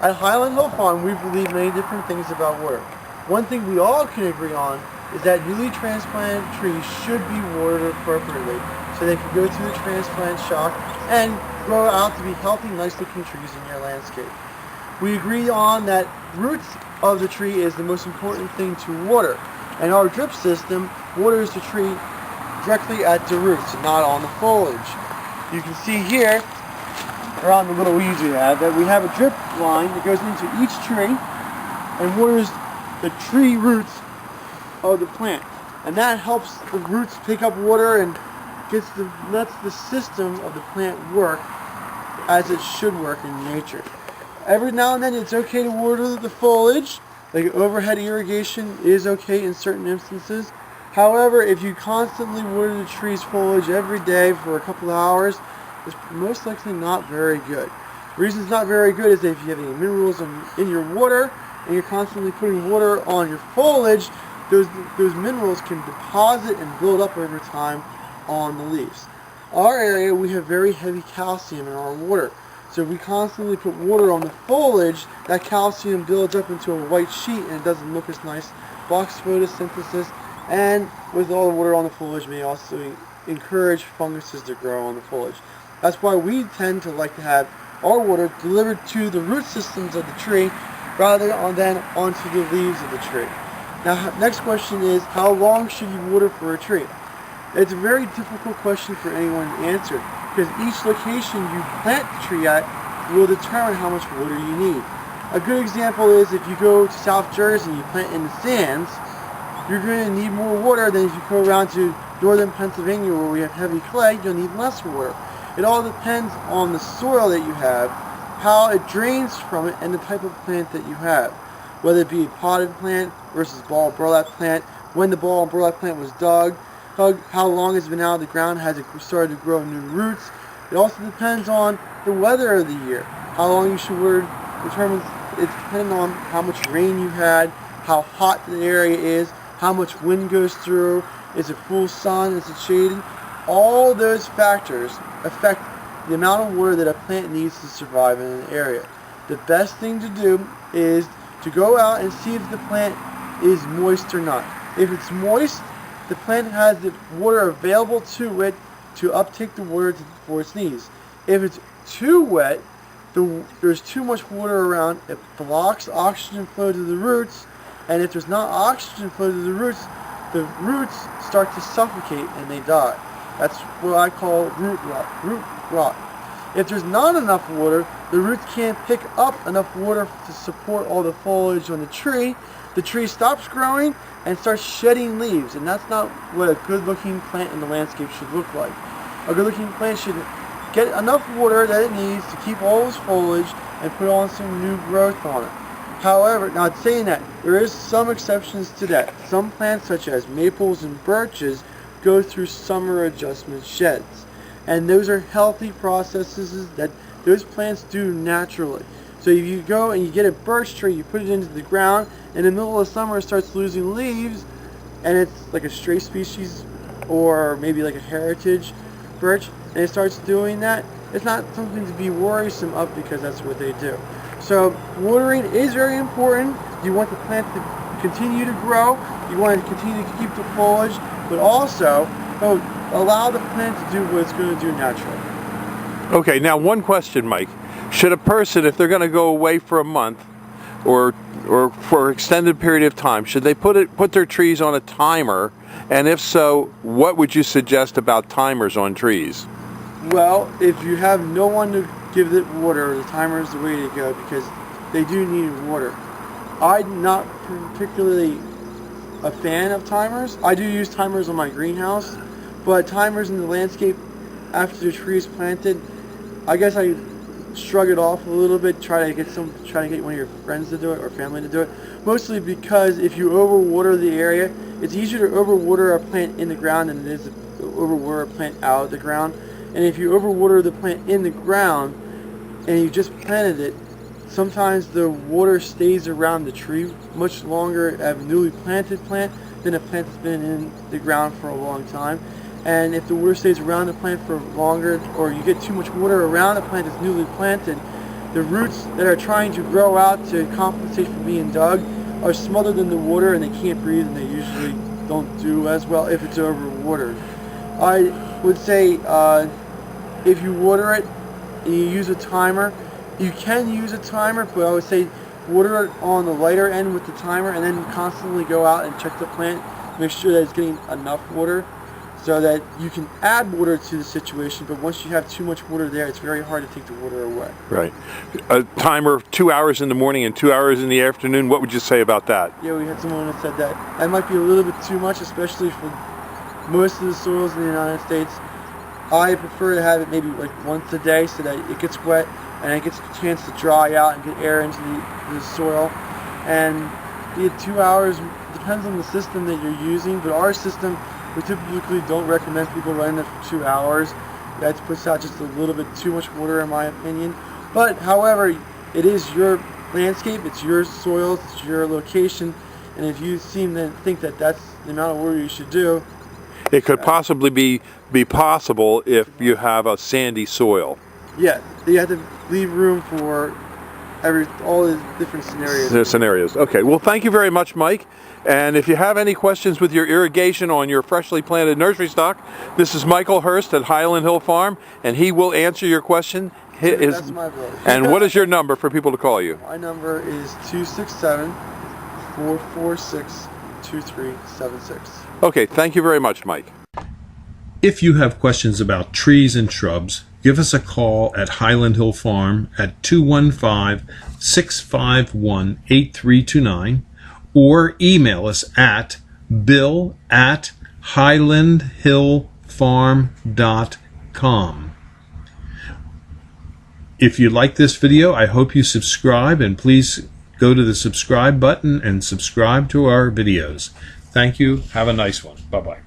At Highland Hill Farm, we believe many different things about water. One thing we all can agree on is that newly transplanted trees should be watered appropriately so they can go through the transplant shock and grow out to be healthy, nice-looking trees in your landscape. We agree on that roots of the tree is the most important thing to water, and our drip system waters the tree directly at the roots and not on the foliage. You can see here, around the little weeds we have, that we have a drip line that goes into each tree and waters the tree roots of the plant. And that helps the roots pick up water and lets the system of the plant work as it should work in nature. Every now and then it's okay to water the foliage, like overhead irrigation is okay in certain instances. However, if you constantly water the tree's foliage every day for a couple of hours, it's most likely not very good. The reason it's not very good is that if you have any minerals in your water and you're constantly putting water on your foliage, those minerals can deposit and build up over time on the leaves. Our area, we have very heavy calcium in our water. So if we constantly put water on the foliage, that calcium builds up into a white sheet and it doesn't look as nice. Blocks photosynthesis, and with all the water on the foliage may also encourage funguses to grow on the foliage. That's why we tend to like to have our water delivered to the root systems of the tree rather than onto the leaves of the tree. Now, next question is, how long should you water for a tree? It's a very difficult question for anyone to answer because each location you plant the tree at will determine how much water you need. A good example is if you go to South Jersey and you plant in the sands, you're going to need more water than if you go around to northern Pennsylvania where we have heavy clay, you'll need less water. It all depends on the soil that you have, how it drains from it, and the type of plant that you have. Whether it be a potted plant versus ball and burlap plant, when the ball and burlap plant was dug, how long it's been out of the ground, has it started to grow new roots. It also depends on the weather of the year. How long you should water it's dependent on how much rain you had, how hot the area is, how much wind goes through, is it full sun, is it shaded? All those factors affect the amount of water that a plant needs to survive in an area. The best thing to do is to go out and see if the plant is moist or not. If it's moist, the plant has the water available to it to uptake the water for its needs. If it's too wet, there's too much water around, it blocks oxygen flow to the roots, and if there's not oxygen flow to the roots start to suffocate and they die. That's what I call root rot. If there's not enough water, the roots can't pick up enough water to support all the foliage on the tree stops growing and starts shedding leaves, and that's not what a good-looking plant in the landscape should look like. A good-looking plant should get enough water that it needs to keep all its foliage and put on some new growth on it. However, now saying that, there is some exceptions to that. Some plants such as maples and birches go through summer adjustment sheds. And those are healthy processes that those plants do naturally. So if you go and you get a birch tree, you put it into the ground, in the middle of summer it starts losing leaves, and it's like a stray species or maybe like a heritage birch, and it starts doing that, it's not something to be worrisome of because that's what they do. So watering is very important. You want the plant to continue to grow, you want to continue to keep the foliage, but also allow the plant to do what it's going to do naturally. Okay, now one question, Mike. Should a person, if they're going to go away for a month or for an extended period of time, should they put their trees on a timer? And if so, what would you suggest about timers on trees? Well, if you have no one to give it water, the timer is the way to go because they do need water. I'm not particularly a fan of timers. I do use timers on my greenhouse, but timers in the landscape after the tree is planted, I guess I shrug it off a little bit, try to get one of your friends to do it or family to do it. Mostly because if you overwater the area, it's easier to overwater a plant in the ground than it is to overwater a plant out of the ground. And if you overwater the plant in the ground and you just planted it, sometimes the water stays around the tree much longer at a newly planted plant than a plant that's been in the ground for a long time. And if the water stays around the plant for longer, or you get too much water around a plant that's newly planted, the roots that are trying to grow out to compensate for being dug are smothered in the water and they can't breathe, and they usually don't do as well if it's overwatered. I would say if you water it and you use a timer, you can use a timer, but I would say water it on the lighter end with the timer, and then constantly go out and check the plant, make sure that it's getting enough water so that you can add water to the situation. But once you have too much water there, it's very hard to take the water away. Right. A timer of 2 hours in the morning and 2 hours in the afternoon. What would you say about that? Yeah, we had someone that said that might be a little bit too much, especially for most of the soils in the United States. I prefer to have it maybe like once a day so that it gets wet and it gets a chance to dry out and get air into the soil. And the 2 hours depends on the system that you're using, but our system, we typically don't recommend people running it for 2 hours. That puts out just a little bit too much water in my opinion. But however, it is your landscape, it's your soil, it's your location, and if you seem to think that that's the amount of water you should do, it could possibly be possible if you have a sandy soil. Yeah, you have to leave room for all the different scenarios. Okay, well thank you very much, Mike. And if you have any questions with your irrigation on your freshly planted nursery stock, this is Michael Hurst at Highland Hill Farm, and he will answer your question. That's my vote. And what is your number for people to call you? My number is 267-446-2376. Okay, thank you very much, Mike. If you have questions about trees and shrubs, give us a call at Highland Hill Farm at 215-651-8329 or email us at bill@highlandhillfarm.com. If you like this video, I hope you subscribe, and please go to the subscribe button and subscribe to our videos. Thank you. Have a nice one. Bye-bye.